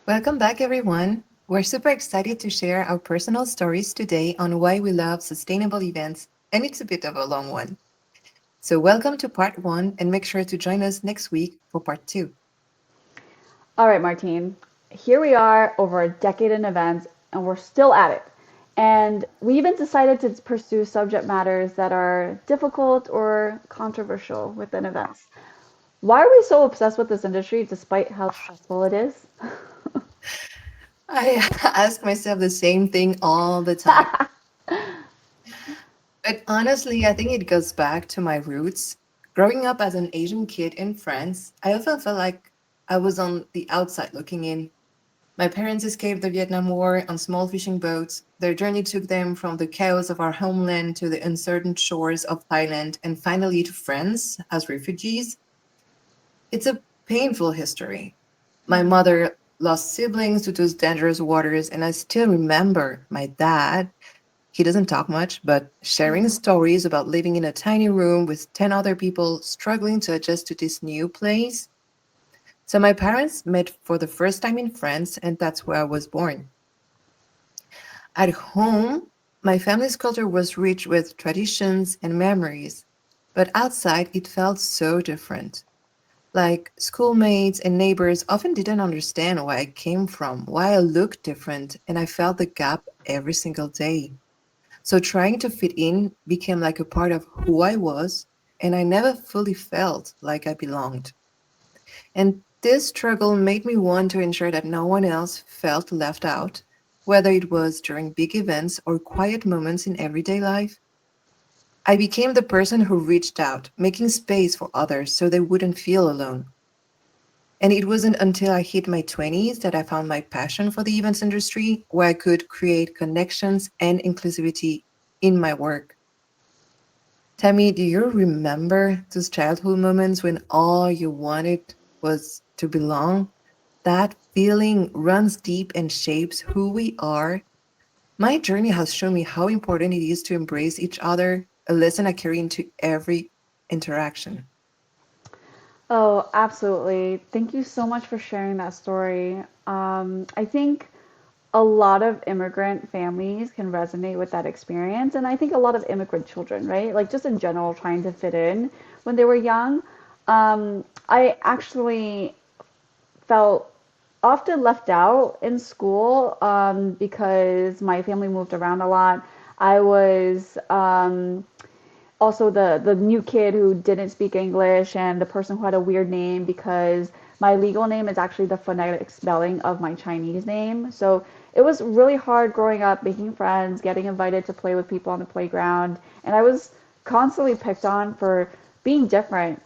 Welcome back, everyone. We're super excited to share our personal stories today on why we love sustainable events, and it's a bit of a long one. So, welcome to part one, and make sure to join us next week for part two. All right, Martine. Here we are over a decade in events, and we're still at it. And we even decided to pursue subject matters that are difficult or controversial within events. Why are we so obsessed with this industry despite how stressful it is? I ask myself the same thing all the time. But honestly, I think it goes back to my roots. Growing up as an Asian kid in France, I often felt like I was on the outside looking in. My parents escaped the Vietnam War on small fishing boats. Their journey took them from the chaos of our homeland to the uncertain shores of Thailand and finally to France as refugees. It's a painful history. My mother lost siblings to those dangerous waters, and I still remember my dad. He doesn't talk much, but sharing Mhm. stories about living in a tiny room with 10 other people struggling to adjust to this new place. So, my parents met for the first time in France, and that's where I was born. At home, my family's culture was rich with traditions and memories, but outside it felt so different. Like schoolmates and neighbors often didn't understand where I came from, why I looked different, and I felt the gap every single day. So trying to fit in became like a part of who I was, and I never fully felt like I belonged. And this struggle made me want to ensure that no one else felt left out, whether it was during big events or quiet moments in everyday life. I became the person who reached out, making space for others so they wouldn't feel alone. And it wasn't until I hit my 20s that I found my passion for the events industry, where I could create connections and inclusivity in my work. Tammy, do you remember those childhood moments when all you wanted was to belong? That feeling runs deep and shapes who we are. My journey has shown me how important it is to embrace each other, a lesson I carry into every interaction. Oh, absolutely. Thank you so much for sharing that story. I think a lot of immigrant families can resonate with that experience. And I think a lot of immigrant children, right? Like just in general, trying to fit in when they were young. I actually felt often left out in school because my family moved around a lot. I was also the new kid who didn't speak English and the person who had a weird name because my legal name is actually the phonetic spelling of my Chinese name. So it was really hard growing up, making friends, getting invited to play with people on the playground, and I was constantly picked on for being different,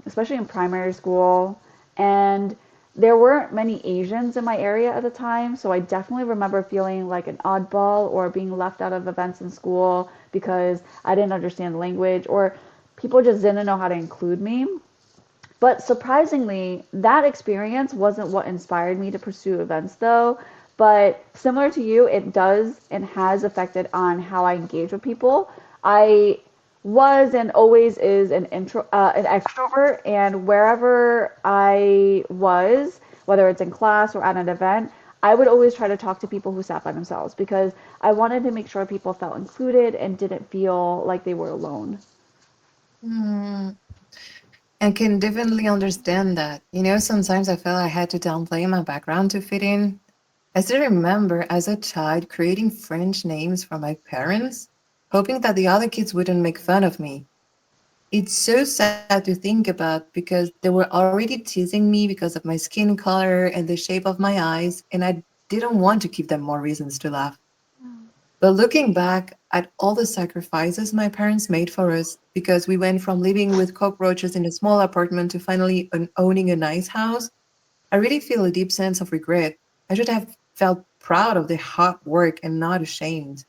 especially in primary school. And there weren't many Asians in my area at the time, so I definitely remember feeling like an oddball or being left out of events in school because I didn't understand the language or people just didn't know how to include me. But surprisingly, that experience wasn't what inspired me to pursue events though. But similar to you, it does and has affected on how I engage with people. I was and always is an extrovert, and wherever I was, whether it's in class or at an event, I would always try to talk to people who sat by themselves because I wanted to make sure people felt included and didn't feel like they were alone. Hmm. I can definitely understand that. Sometimes I felt I had to downplay my background to fit in. I still remember as a child creating French names for my parents, hoping that the other kids wouldn't make fun of me. It's so sad to think about because they were already teasing me because of my skin color and the shape of my eyes, and I didn't want to give them more reasons to laugh. But looking back at all the sacrifices my parents made for us, because we went from living with cockroaches in a small apartment to finally owning a nice house, I really feel a deep sense of regret. I should have felt proud of the hard work and not ashamed.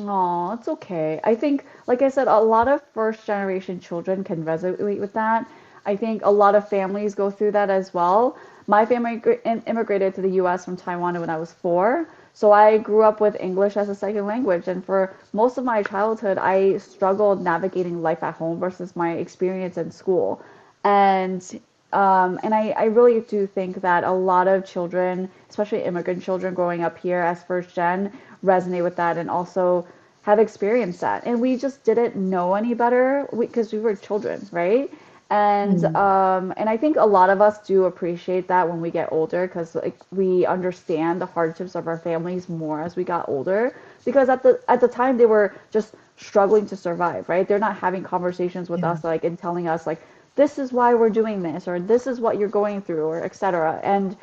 Oh, it's okay. I think, like I said, a lot of first generation children can resonate with that. I think a lot of families go through that as well. My family immigrated to the US from Taiwan when I was 4. So I grew up with English as a second language. And for most of my childhood, I struggled navigating life at home versus my experience in school. And And I really do think that a lot of children, especially immigrant children growing up here as first gen, resonate with that and also have experienced that. And we just didn't know any better because we were children, right? Mm. And I think a lot of us do appreciate that when we get older because like we understand the hardships of our families more as we got older because at the time they were just struggling to survive, right? They're not having conversations with Yeah. us like and telling us like this is why we're doing this or this is what you're going through or etc. And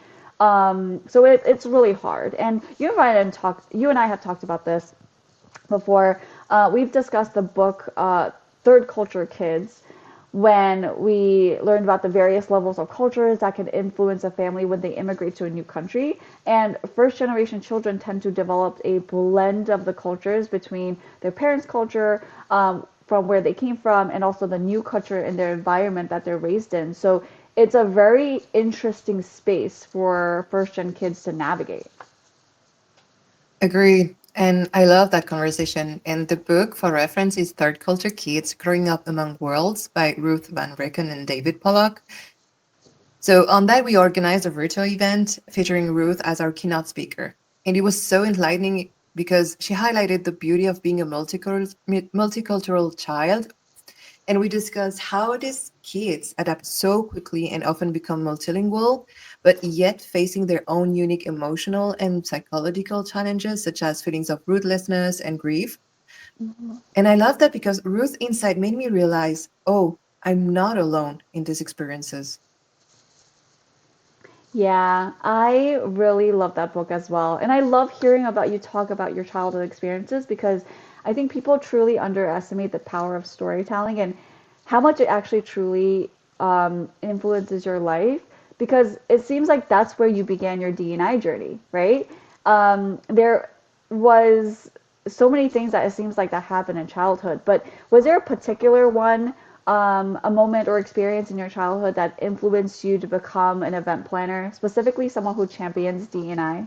so it's really hard. And you and I have talked about this before. We've discussed the book Third Culture Kids when we learned about the various levels of cultures that can influence a family when they immigrate to a new country. And first generation children tend to develop a blend of the cultures between their parents' culture, from where they came from, and also the new culture in their environment that they're raised in. So it's a very interesting space for first gen kids to navigate. Agreed. And I love that conversation. And the book for reference is Third Culture Kids Growing Up Among Worlds by Ruth Van Recken and David Pollock. So on that, we organized a virtual event featuring Ruth as our keynote speaker. And it was so enlightening because she highlighted the beauty of being a multicultural child. And we discussed how these kids adapt so quickly and often become multilingual, but yet facing their own unique emotional and psychological challenges, such as feelings of rootlessness and grief. Mhm. And I love that because Ruth's insight made me realize, oh, I'm not alone in these experiences. Yeah, I really love that book as well. And I love hearing about you talk about your childhood experiences because I think people truly underestimate the power of storytelling and how much it actually truly influences your life because it seems like that's where you began your D&I journey, right? There was so many things that it seems like that happened in childhood, but was there a particular one, a moment or experience in your childhood that influenced you to become an event planner, specifically someone who champions D&I?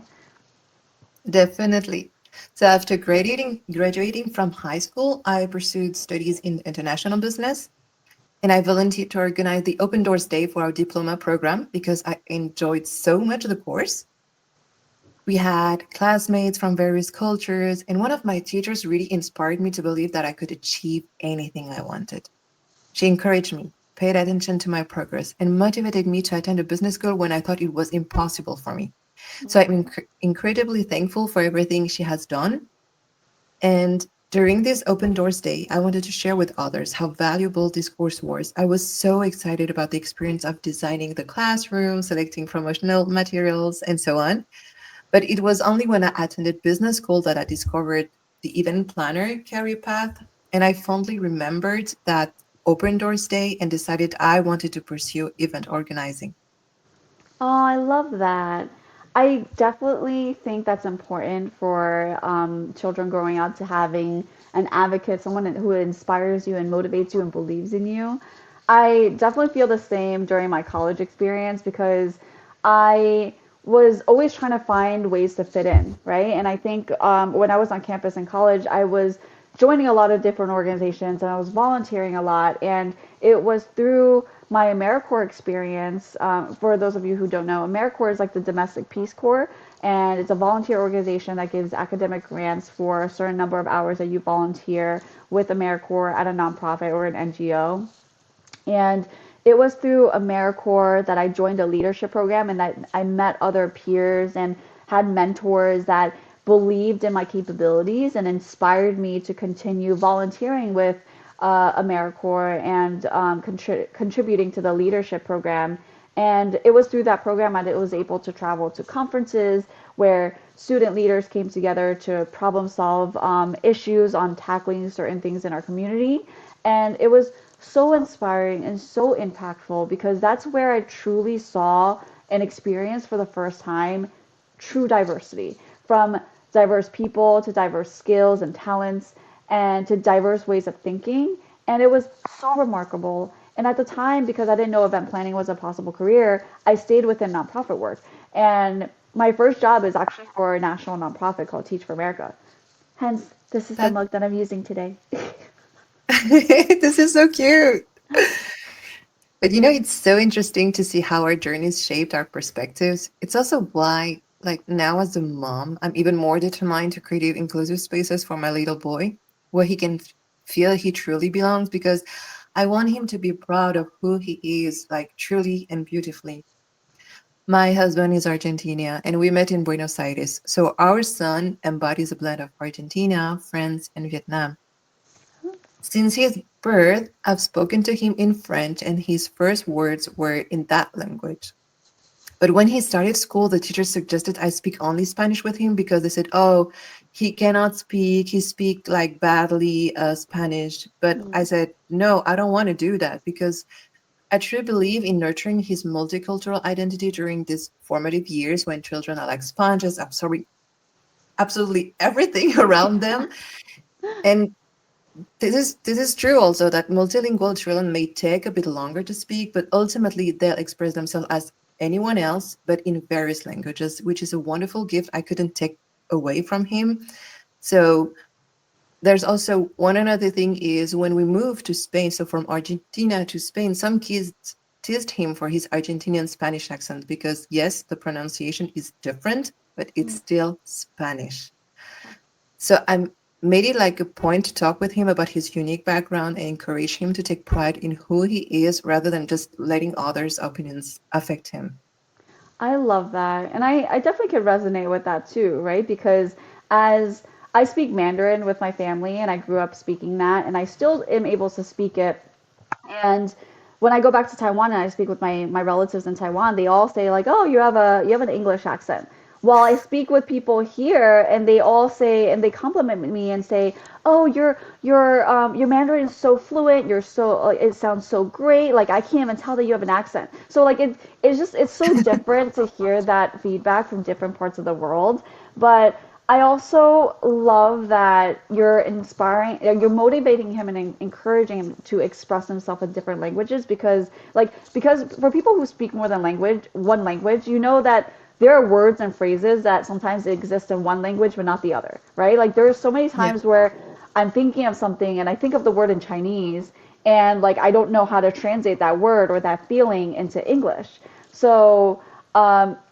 Definitely. So after graduating from high school, I pursued studies in international business and I volunteered to organize the Open Doors Day for our diploma program because I enjoyed so much the course. We had classmates from various cultures, and one of my teachers really inspired me to believe that I could achieve anything I wanted. She encouraged me, paid attention to my progress, and motivated me to attend a business school when I thought it was impossible for me. So I'm incredibly thankful for everything she has done. And during this Open Doors Day, I wanted to share with others how valuable this course was. I was so excited about the experience of designing the classroom, selecting promotional materials, and so on. But it was only when I attended business school that I discovered the event planner career path. And I fondly remembered that Open Doors Day and decided I wanted to pursue event organizing. Oh, I love that. I definitely think that's important for children growing up to having an advocate, someone who inspires you and motivates you and believes in you. I definitely feel the same during my college experience because I was always trying to find ways to fit in, right? And I think when I was on campus in college, I was joining a lot of different organizations and I was volunteering a lot. And it was through my AmeriCorps experience. For those of you who don't know, AmeriCorps is like the domestic Peace Corps, and it's a volunteer organization that gives academic grants for a certain number of hours that you volunteer with AmeriCorps at a nonprofit or an NGO. And it was through AmeriCorps that I joined a leadership program and that I met other peers and had mentors that believed in my capabilities and inspired me to continue volunteering with AmeriCorps and contributing to the leadership program. And it was through that program that I was able to travel to conferences where student leaders came together to problem solve issues on tackling certain things in our community. And it was so inspiring and so impactful because that's where I truly saw and experienced for the first time true diversity from diverse people to diverse skills and talents and to diverse ways of thinking. And it was so remarkable. And at the time, because I didn't know event planning was a possible career, I stayed within nonprofit work. And my first job is actually for a national nonprofit called Teach for America. Hence, this is the That mug that I'm using today. this is so cute. But it's so interesting to see how our journeys shaped our perspectives. It's also why, like now as a mom, I'm even more determined to create inclusive spaces for my little boy where he can feel he truly belongs because I want him to be proud of who he is, like truly and beautifully. My husband is Argentina and we met in Buenos Aires. So our son embodies a blend of Argentina, France, and Vietnam. Since his birth, I've spoken to him in French, and his first words were in that language. But when he started school, the teacher suggested I speak only Spanish with him because they said, "Oh, he cannot speak. He speak like badly Spanish." But I Mm. said, "No, I don't want to do that because I truly believe in nurturing his multicultural identity during these formative years when children are like sponges, absorbing absolutely everything around them. And this is true also that multilingual children may take a bit longer to speak, but ultimately they'll express themselves as anyone else, but in various languages, which is a wonderful gift I couldn't take away from him. So there's also one another thing is when we moved to Spain, so from Argentina to Spain, some kids teased him for his Argentinian Spanish accent because yes, the pronunciation is different, but it's Mm. still Spanish. So I made it like a point to talk with him about his unique background and encourage him to take pride in who he is rather than just letting others' opinions affect him. I love that. And I definitely could resonate with that too, right? Because as I speak Mandarin with my family and I grew up speaking that and I still am able to speak it. And when I go back to Taiwan and I speak with my relatives in Taiwan, they all say like, "Oh, you have an English accent." While I speak with people here and they all say and they compliment me and say, "Oh, your Mandarin is so fluent. You're so it sounds so great. Like I can't even tell that you have an accent." So like it's so different to hear that feedback from different parts of the world. But I also love that you're inspiring, you're motivating him and encouraging him to express himself in different languages because for people who speak more than one language, you know that there are words and phrases that sometimes exist in one language but not the other, right? Like there are so many Yeah. times where I'm thinking of something and I think of the word in Chinese and like I don't know how to translate that word or that feeling into English. So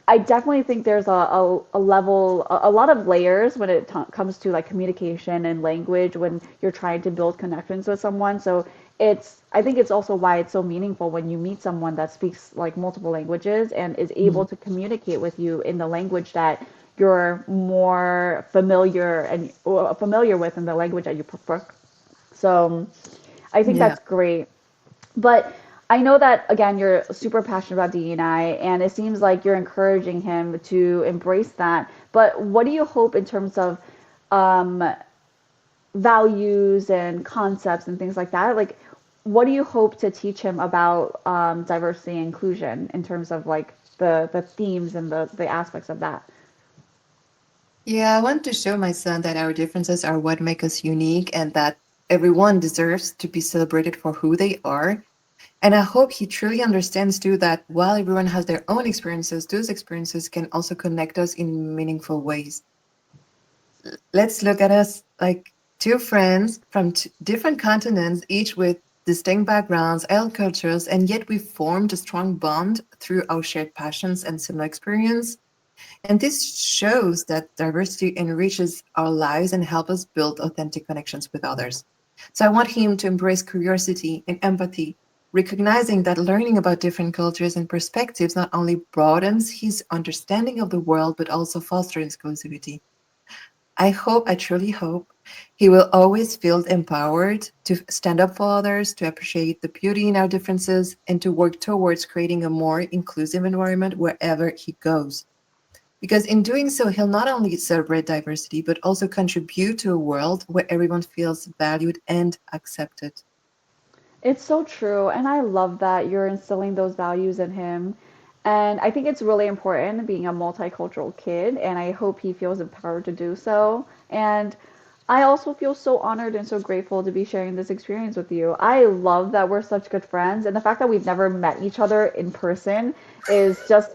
I definitely think there's a level, a lot of layers when it comes to like communication and language when you're trying to build connections with someone. So I think it's also why it's so meaningful when you meet someone that speaks like multiple languages and is able Mhm. to communicate with you in the language that you're more familiar with in the language that you prefer. So I think Yeah. that's great. But I know that again, you're super passionate about DEI, and it seems like you're encouraging him to embrace that. But what do you hope in terms of um, values and concepts and things like that? Like, what do you hope to teach him about diversity and inclusion in terms of like the themes and the aspects of that? Yeah, I want to show my son that our differences are what make us unique and that everyone deserves to be celebrated for who they are. And I hope he truly understands too that while everyone has their own experiences, those experiences can also connect us in meaningful ways. Let's look at us like two friends from different continents, each with distinct backgrounds and cultures, and yet we formed a strong bond through our shared passions and similar experience. And this shows that diversity enriches our lives and help us build authentic connections with others. So I want him to embrace curiosity and empathy, recognizing that learning about different cultures and perspectives not only broadens his understanding of the world, but also fosters inclusivity. I truly hope, he will always feel empowered to stand up for others, to appreciate the beauty in our differences, and to work towards creating a more inclusive environment wherever he goes. Because in doing so, he'll not only celebrate diversity, but also contribute to a world where everyone feels valued and accepted. It's so true, and I love that you're instilling those values in him. And I think it's really important being a multicultural kid, and I hope he feels empowered to do so. And I also feel so honored and so grateful to be sharing this experience with you. I love that we're such good friends, and the fact that we've never met each other in person is just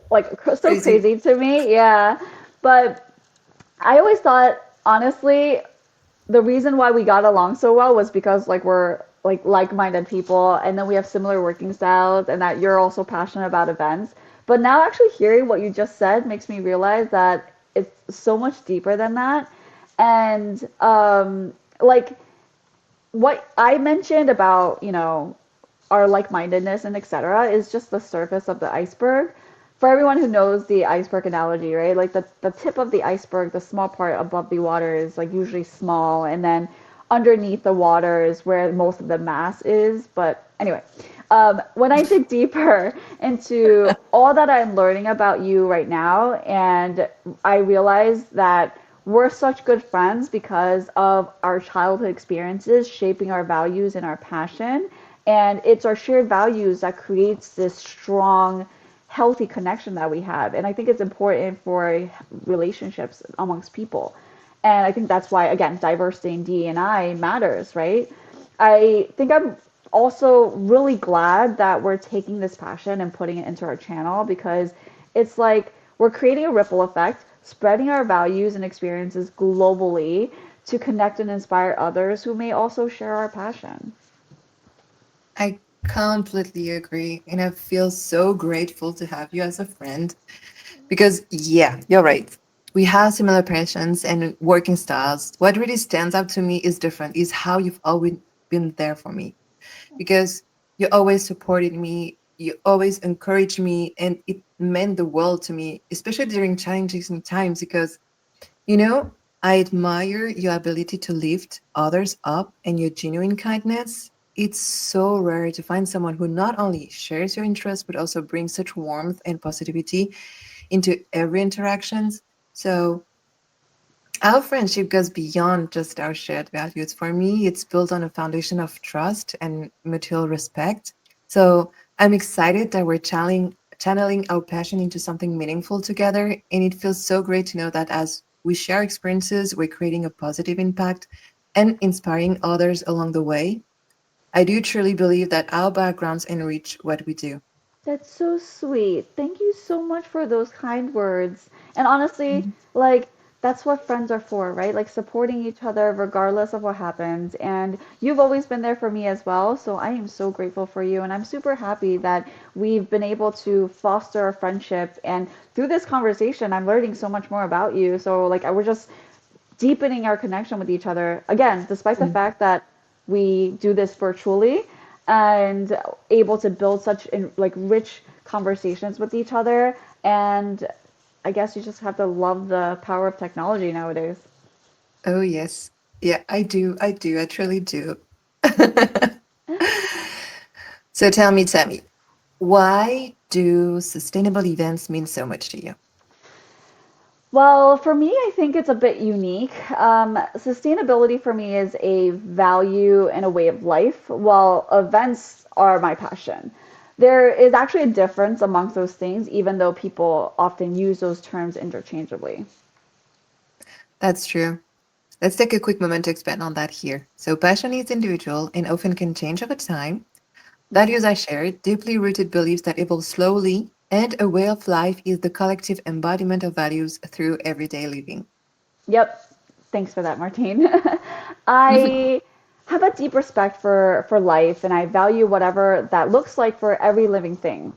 like so Crazy. crazy to me. Yeah. But I always thought, honestly, the reason why we got along so well was because like we're like-minded people, and then we have similar working styles, and that you're also passionate about events. But now actually hearing what you just said makes me realize that it's so much deeper than that. And like what I mentioned about, our like-mindedness and etc. is just the surface of the iceberg. For everyone who knows the iceberg analogy, right? Like the tip of the iceberg, the small part above the water is like usually small, and then underneath the water is where most of the mass is. But anyway, when I dig deeper into all that I'm learning about you right now, and I realize that we're such good friends because of our childhood experiences shaping our values and our passion. And it's our shared values that creates this strong, healthy connection that we have. And I think it's important for relationships amongst people. And I think that's why, again, diversity in D&I matters, right? I think I'm also really glad that we're taking this passion and putting it into our channel, because it's like we're creating a ripple effect, spreading our values and experiences globally to connect and inspire others who may also share our passion. I completely agree. And I feel so grateful to have you as a friend because, yeah, you're right. We have similar passions and working styles. What really stands out to me is different, is how you've always been there for me because you always supported me, you always encouraged me, and it meant the world to me, especially during challenging times. Because, you know, I admire your ability to lift others up and your genuine kindness. It's so rare to find someone who not only shares your interests, but also brings such warmth and positivity into every interactions. So our friendship goes beyond just our shared values. For me, it's built on a foundation of trust and mutual respect. So I'm excited that we're channeling our passion into something meaningful together. And it feels so great to know that as we share experiences, we're creating a positive impact and inspiring others along the way. I do truly believe that our backgrounds enrich what we do. That's so sweet. Thank you so much for those kind words. And honestly, like, that's what friends are for, right? Like, supporting each other regardless of what happens. And you've always been there for me as well. So I am so grateful for you. And I'm super happy that we've been able to foster a friendship. And through this conversation, I'm learning so much more about you. So, like, we're just deepening our connection with each other. Again, despite the Mhm. fact that we do this virtually and able to build such like rich conversations with each other. And I guess you just have to love the power of technology nowadays. Oh, yes. Yeah, I do. I do. I truly do. So tell me, Tammy, why do sustainable events mean so much to you? Well, for me, I think it's a bit unique. Sustainability for me is a value and a way of life, while events are my passion. There is actually a difference amongst those things, even though people often use those terms interchangeably. That's true. Let's take a quick moment to expand on that here. So, passion is individual and often can change over time. Values are shared, deeply rooted beliefs that evolve slowly, and a way of life is the collective embodiment of values through everyday living. Yep. Thanks for that, Martine. I have a deep respect for life, and I value whatever that looks like for every living thing,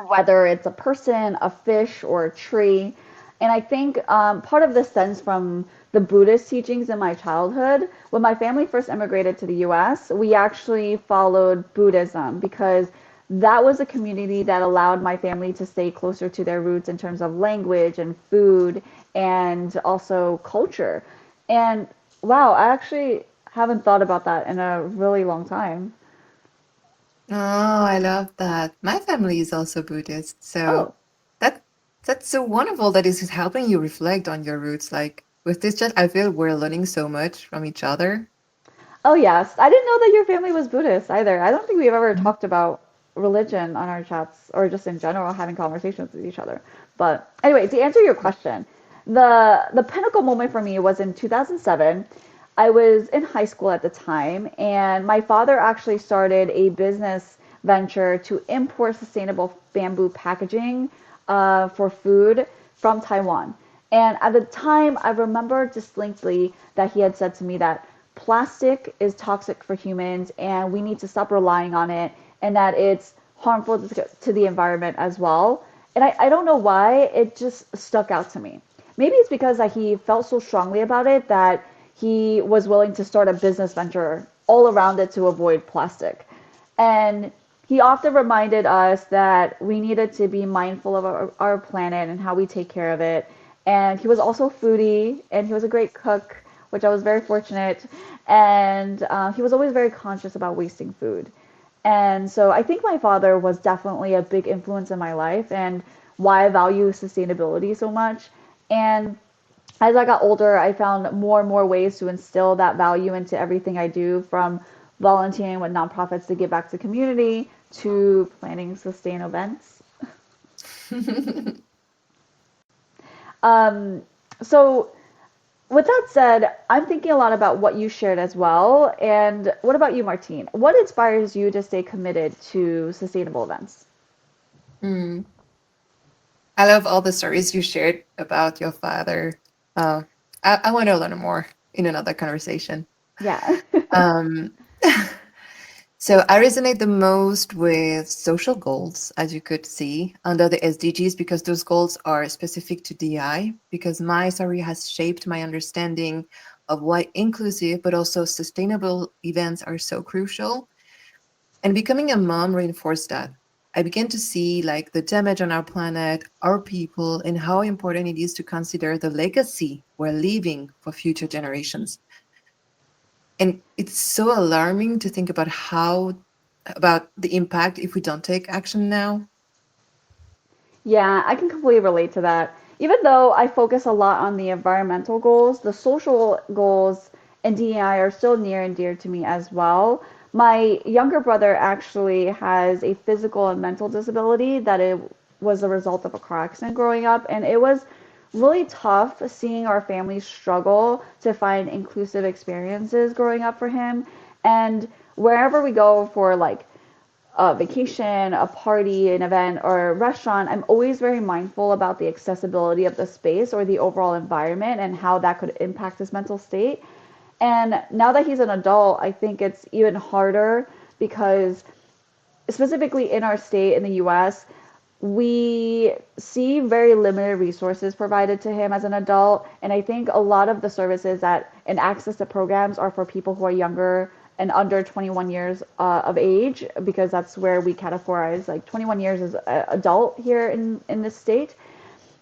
whether it's a person, a fish, or a tree. And I think part of this stems from the Buddhist teachings in my childhood. When my family first immigrated to the US, we actually followed Buddhism because that was a community that allowed my family to stay closer to their roots in terms of language and food and also culture. And wow, I actually haven't thought about that in a really long time. Oh, I love that. My family is also Buddhist, so Oh, that that's so wonderful that this is helping you reflect on your roots. Like with this chat, I feel we're learning so much from each other. Oh, yes. I didn't know that your family was Buddhist either. I don't think we've ever Mhm. talked about religion on our chats or just in general having conversations with each other. But anyway, to answer your question, the pinnacle moment for me was in 2007. I was in high school at the time, and my father actually started a business venture to import sustainable bamboo packaging for food from Taiwan. And at the time, I remember distinctly that he had said to me that plastic is toxic for humans and we need to stop relying on it, and that it's harmful to the environment as well. And I don't know why it just stuck out to me. Maybe it's because he felt so strongly about it that he was willing to start a business venture all around it to avoid plastic. And he often reminded us that we needed to be mindful of our planet and how we take care of it. And he was also a foodie, and he was a great cook, which I was very fortunate. And he was always very conscious about wasting food. And so I think my father was definitely a big influence in my life and why I value sustainability so much. And as I got older, I found more and more ways to instill that value into everything I do, from volunteering with nonprofits to give back to community to planning sustain events. Um, so, with that said, I'm thinking a lot about what you shared as well. And what about you, Martine? What inspires you to stay committed to sustainable events? Mm. I love all the stories you shared about your father. Uh, I want to learn more in another conversation. Yeah. Um, so I resonate the most with social goals, as you could see, under the SDGs, because those goals are specific to DI, because my story has shaped my understanding of why inclusive but also sustainable events are so crucial. And becoming a mom reinforced that. I began to see like the damage on our planet, our people, and how important it is to consider the legacy we're leaving for future generations. And it's so alarming to think about about the impact if we don't take action now. Yeah, I can completely relate to that. Even though I focus a lot on the environmental goals, the social goals and DEI are still near and dear to me as well. My younger brother actually has a physical and mental disability that it was a result of a car accident growing up, and it was really tough seeing our family struggle to find inclusive experiences growing up for him. And wherever we go for like a vacation, a party, an event, or a restaurant, I'm always very mindful about the accessibility of the space or the overall environment and how that could impact his mental state. And now that he's an adult, I think it's even harder because, specifically in our state in the US, we see very limited resources provided to him as an adult. And I think a lot of the services that and access to programs are for people who are younger and under 21 years of age, because that's where we categorize like 21 years as adult here in this state.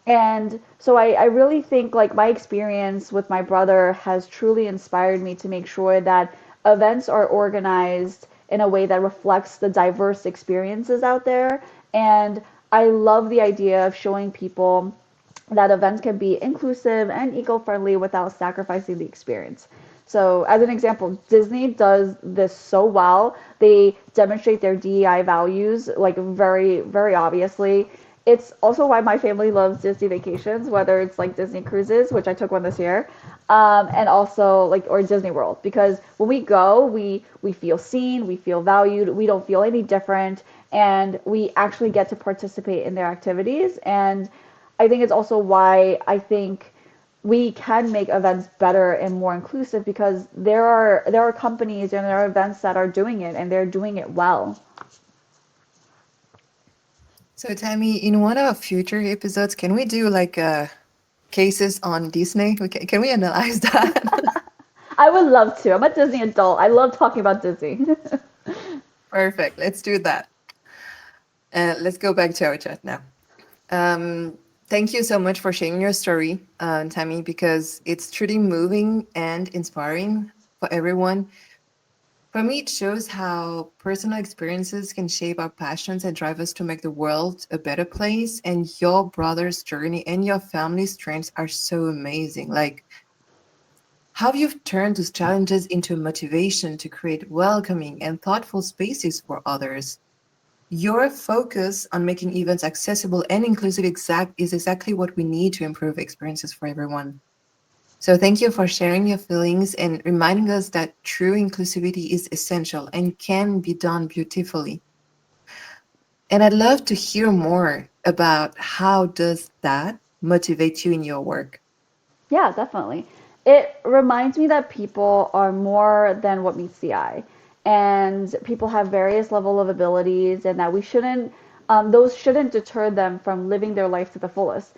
And so I really think like my experience with my brother has truly inspired me to make sure that events are organized in a way that reflects the diverse experiences out there. And I love the idea of showing people that events can be inclusive and eco-friendly without sacrificing the experience. So, as an example, Disney does this so well. They demonstrate their DEI values like very, very obviously. It's also why my family loves Disney vacations, whether it's like Disney cruises, which I took one this year, and also like or Disney World, because when we go, we feel seen, we feel valued, we don't feel any different, and we actually get to participate in their activities. And I think it's also why I think we can make events better and more inclusive, because there are companies and there are events that are doing it and they're doing it well. So, Tammy, in one of our future episodes, can we do like cases on Disney? Can we analyze that? I would love to. I'm a Disney adult. I love talking about Disney. Perfect. Let's do that. Let's go back to our chat now. Thank you so much for sharing your story, Tammy, because it's truly moving and inspiring for everyone. For me, it shows how personal experiences can shape our passions and drive us to make the world a better place. And your brother's journey and your family's strengths are so amazing. Like how you've turned those challenges into motivation to create welcoming and thoughtful spaces for others. Your focus on making events accessible and inclusive is exactly what we need to improve experiences for everyone. So thank you for sharing your feelings and reminding us that true inclusivity is essential and can be done beautifully. And I'd love to hear more about how does that motivate you in your work. Yeah, definitely. It reminds me that people are more than what meets the eye, and people have various level of abilities, and that we shouldn't, those shouldn't deter them from living their life to the fullest.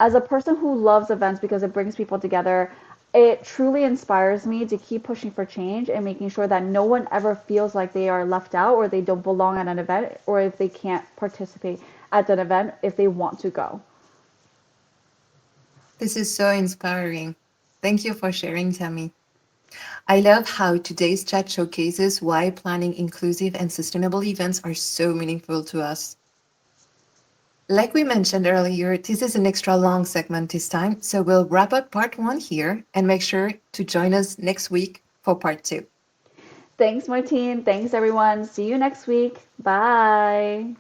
As a person who loves events because it brings people together, it truly inspires me to keep pushing for change and making sure that no one ever feels like they are left out or they don't belong at an event or if they can't participate at an event if they want to go. This is so inspiring. Thank you for sharing, Tammy. I love how today's chat showcases why planning inclusive and sustainable events are so meaningful to us. Like we mentioned earlier, this is an extra long segment this time, so we'll wrap up part one here and make sure to join us next week for part two. Thanks, Martine. Thanks, everyone. See you next week. Bye.